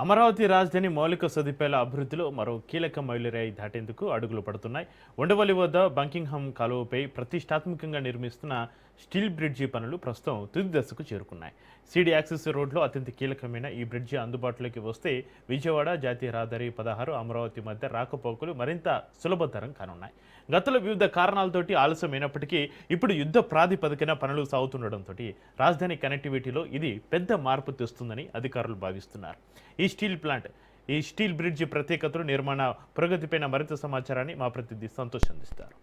అమరావతి రాజధాని మౌలిక సదుపాయాల అభివృద్ధిలో మరో కీలక మైలురాయి దాటేందుకు అడుగులు పడుతున్నాయి. ఉండవల్లి వద్ద బంకింగ్హామ్ కాలువపై ప్రతిష్టాత్మకంగా నిర్మిస్తున్న స్టీల్ బ్రిడ్జి పనులు ప్రస్తుతం తుది దశకు చేరుకున్నాయి. సిడి యాక్సెస్ రోడ్లో అత్యంత కీలకమైన ఈ బ్రిడ్జి అందుబాటులోకి వస్తే విజయవాడ జాతీయ రహదారి 16 అమరావతి మధ్య రాకపోకలు మరింత సులభతరం కానున్నాయి. గతంలో వివిధ కారణాలతోటి ఆలస్యమైనప్పటికీ ఇప్పుడు యుద్ధ ప్రాతిపదికన పనులు సాగుతుండటంతో రాజధాని కనెక్టివిటీలో ఇది పెద్ద మార్పు తెస్తుందని అధికారులు భావిస్తున్నారు. ఈ స్టీల్ బ్రిడ్జి ప్రత్యేకతలు, నిర్మాణ ప్రగతిపైన మరింత సమాచారాన్ని మా ప్రతినిధి సంతోష్ అందిస్తారు.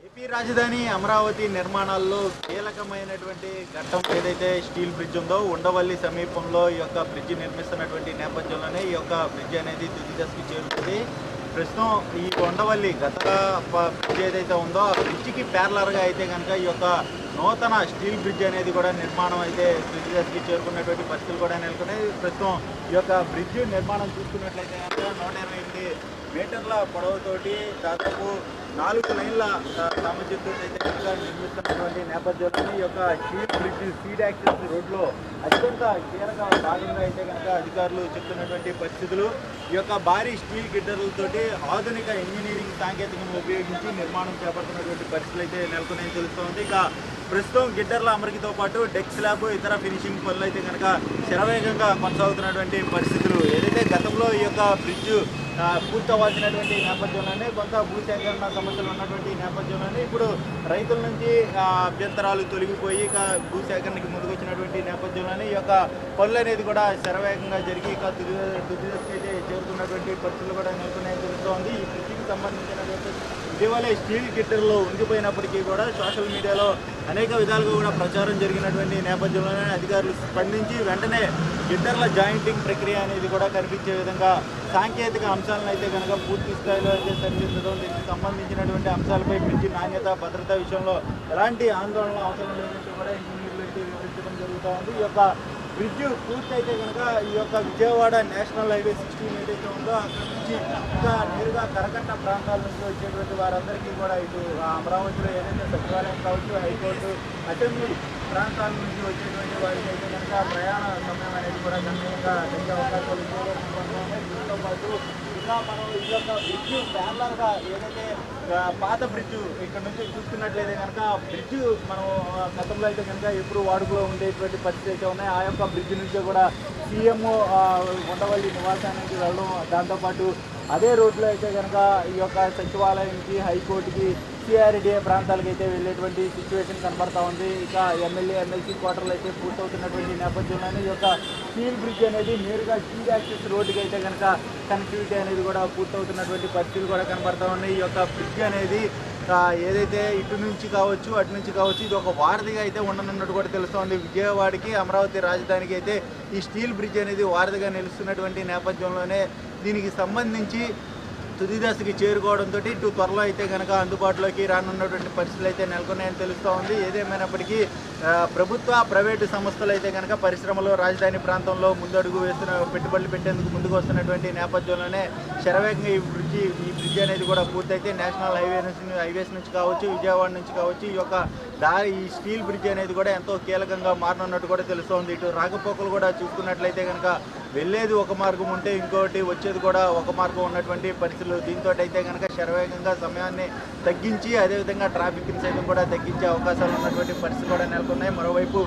ఏపీ రాజధాని అమరావతి నిర్మాణాల్లో కీలకమైనటువంటి ఘట్టం ఏదైతే స్టీల్ బ్రిడ్జ్ ఉందో, ఉండవల్లి సమీపంలో ఈ యొక్క బ్రిడ్జ్ నిర్మిస్తున్నటువంటి నేపథ్యంలోనే ఈ యొక్క బ్రిడ్జ్ అనేది తుది దశకు చేరుతుంది. ప్రస్తుతం ఈ ఉండవల్లి గత బ్రిడ్జ్ ఏదైతే ఉందో ఆ బ్రిడ్జికి ప్యారలర్గా అయితే కనుక ఈ యొక్క నూతన స్టీల్ బ్రిడ్జ్ అనేది కూడా నిర్మాణం అయితే తుది దశకి చేరుకున్నటువంటి పరిస్థితులు కూడా నెలకొన్నాయి. ప్రస్తుతం ఈ యొక్క బ్రిడ్జ్ నిర్మాణం చూసుకున్నట్లయితే కనుక 128 మీటర్ల పొడవుతోటి దాదాపు 4 లైన్ల సామర్థ్యంతో అయితే కనుక నిర్మిస్తున్నటువంటి నేపథ్యంలో ఈ యొక్క స్టీల్ బ్రిడ్జ్ సీడ్ యాక్సెస్ రోడ్లో అత్యంత కీలక భాగంగా అయితే కనుక అధికారులు చెప్తున్నటువంటి పరిస్థితులు. ఈ యొక్క భారీ స్టీల్ గిడ్డర్లతోటి ఆధునిక ఇంజనీరింగ్ సాంకేతికను ఉపయోగించి నిర్మాణం చేపడుతున్నటువంటి పరిస్థితులు అయితే నెలకొన్నాయని తెలుస్తోంది. ఇక ప్రస్తుతం గిడ్డర్ల అమరికతో పాటు డెక్ స్లాబ్, ఇతర ఫినిషింగ్ పనులు అయితే కనుక శరవేగంగా కొనసాగుతున్నటువంటి పరిస్థితులు. ఏదైతే గతంలో ఈ యొక్క బ్రిడ్జ్ పూర్తవ్వాల్సినటువంటి నేపథ్యంలోనే కొంత భూసేకరణ సమస్యలు ఉన్నటువంటి నేపథ్యంలోనే ఇప్పుడు రైతుల నుంచి అభ్యంతరాలు తొలగిపోయి ఇక భూసేకరణకి ముందుకొచ్చినటువంటి నేపథ్యంలోనే ఈ యొక్క పనులు అనేది కూడా శరవేగంగా జరిగి ఇక తుది దశకి అయితే చేరుకున్నటువంటి పరిస్థితులు కూడా నెలకొన్నాయని తెలుస్తోంది. ఈ బ్రిడ్జికి సంబంధించినటువంటి ఇటీవల స్టీల్ గిడ్డర్లో ఉండిపోయినప్పటికీ కూడా సోషల్ మీడియాలో అనేక విధాలుగా కూడా ప్రచారం జరిగినటువంటి నేపథ్యంలోనే అధికారులు స్పందించి వెంటనే గిడ్డర్ల జాయింటింగ్ ప్రక్రియ అనేది కూడా కనిపించే విధంగా సాంకేతిక అంశాలను అయితే కనుక పూర్తి స్థాయిలో అయితే సరిదిద్దడం, దీనికి సంబంధించినటువంటి అంశాలపై బ్రిడ్జి నాణ్యత, భద్రత విషయంలో ఎలాంటి ఆందోళన అవసరం లేదంటూ కూడా ఇంజనీర్లు అయితే వివరించడం జరుగుతూ ఉంది. ఈ యొక్క బ్రిడ్జ్ పూర్తి అయితే కనుక ఈ యొక్క విజయవాడ నేషనల్ హైవే 16 ఏదైతే ఉందో అక్కడ నుంచి ఇంకా నేరుగా కరకట్ట ప్రాంతాల నుంచి వచ్చేటువంటి వారందరికీ కూడా ఇటు అమరావతిలో ఏదైతే సచివాలయం కావచ్చు, హైకోర్టు, అసెంబ్లీ ప్రాంతాల నుంచి వచ్చేటువంటి వారికి అయితే కనుక ప్రయాణ సమయం అనేది కూడా గణనీయంగా తగ్గే అవకాశాలు ఉన్నాయి. దీంతో పాటు ఇంకా మనం ఈ యొక్క బ్రిడ్జ్ ప్యారలర్గా ఏదైతే పాత బ్రిడ్జ్ ఇక్కడ నుంచి చూసుకున్నట్లయితే కనుక బ్రిడ్జ్ మనం గతంలో అయితే కనుక ఎప్పుడు వాడుకలో ఉండేటువంటి పరిస్థితి అయితే ఉన్నాయి. ఆ యొక్క బ్రిడ్జ్ నుంచే కూడా సీఎం ఉండవల్లి నివాసానికి వెళ్ళడం, దాంతోపాటు అదే రోడ్లో అయితే కనుక ఈ యొక్క సచివాలయానికి, హైకోర్టుకి, సిఆర్డీఏ ప్రాంతాలకు అయితే వెళ్ళేటువంటి సిచ్యువేషన్ కనబడతా ఉంది. ఇక ఎమ్మెల్యే, ఎమ్మెల్సీ క్వార్టర్లు అయితే పూర్తవుతున్నటువంటి నేపథ్యంలోనే ఈ యొక్క స్టీల్ బ్రిడ్జ్ అనేది నేరుగా స్టీల్ యాక్సెస్ రోడ్డుకి అయితే కనుక కనెక్టివిటీ అనేది కూడా పూర్తవుతున్నటువంటి పరిస్థితులు కూడా కనబడతా ఉన్నాయి. ఈ యొక్క బ్రిడ్జ్ అనేది ఏదైతే ఇటు నుంచి కావచ్చు, అటు నుంచి కావచ్చు, ఇది ఒక వారధిగా అయితే ఉండనున్నట్టు కూడా తెలుస్తోంది. విజయవాడకి, అమరావతి రాజధానికి అయితే ఈ స్టీల్ బ్రిడ్జ్ అనేది వారధిగా నిలుస్తున్నటువంటి నేపథ్యంలోనే దీనికి సంబంధించి తుది దశకి చేరుకోవడంతో ఇటు త్వరలో అయితే కనుక అందుబాటులోకి రానున్నటువంటి పరిస్థితులు అయితే నెలకొన్నాయని తెలుస్తూ ఉంది. ఏదేమైనప్పటికీ ప్రభుత్వ, ప్రైవేటు సంస్థలు అయితే కనుక పరిశ్రమలో రాజధాని ప్రాంతంలో ముందడుగు వేస్తున్న పెట్టుబడులు పెట్టేందుకు ముందుకు వస్తున్నటువంటి నేపథ్యంలోనే శరవేగంగా ఈ బ్రిడ్జ్ అనేది కూడా పూర్తయితే నేషనల్ హైవేస్ నుంచి కావచ్చు, విజయవాడ నుంచి కావచ్చు, ఈ స్టీల్ బ్రిడ్జ్ అనేది కూడా ఎంతో కీలకంగా మారనున్నట్టు కూడా తెలుస్తోంది. ఇటు రాకపోకలు కూడా చూసుకున్నట్లయితే కనుక వెళ్ళేది ఒక మార్గం ఉంటే ఇంకోటి వచ్చేది కూడా ఒక మార్గం ఉన్నటువంటి పరిస్థితులు. దీంతో అయితే కనుక శరవేగంగా సమయాన్ని తగ్గించి అదేవిధంగా ట్రాఫిక్ని సైతం కూడా తగ్గించే అవకాశాలు ఉన్నటువంటి పరిస్థితులు కూడా నెలకొన్నాయి. మరోవైపు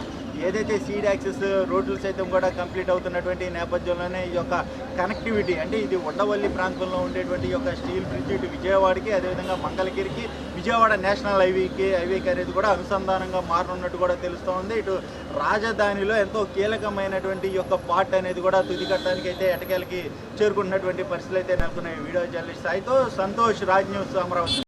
ఏదైతే సీడ్ యాక్సెస్ రోడ్లు సైతం కూడా కంప్లీట్ అవుతున్నటువంటి నేపథ్యంలోనే ఈ యొక్క కనెక్టివిటీ అంటే ఇది ఉండవల్లి ప్రాంతంలో ఉండేటువంటి ఈ యొక్క స్టీల్ బ్రిడ్జ్ ఇటు విజయవాడకి, అదేవిధంగా మంగళగిరికి, విజయవాడ నేషనల్ హైవేకి అనేది కూడా అనుసంధానంగా మారనున్నట్టు కూడా తెలుస్తోంది. ఇటు రాజధానిలో ఎంతో కీలకమైనటువంటి ఈ యొక్క పార్ట్ అనేది కూడా తుది కట్టడానికి అయితే ఎటకేలకి చేరుకుంటున్నటువంటి పరిస్థితులు అయితే నెలకొన్నాయి. వీడియో జర్నలిస్ట్ సాయితో సంతోష్, రాజ్ న్యూస్, అమరావతి.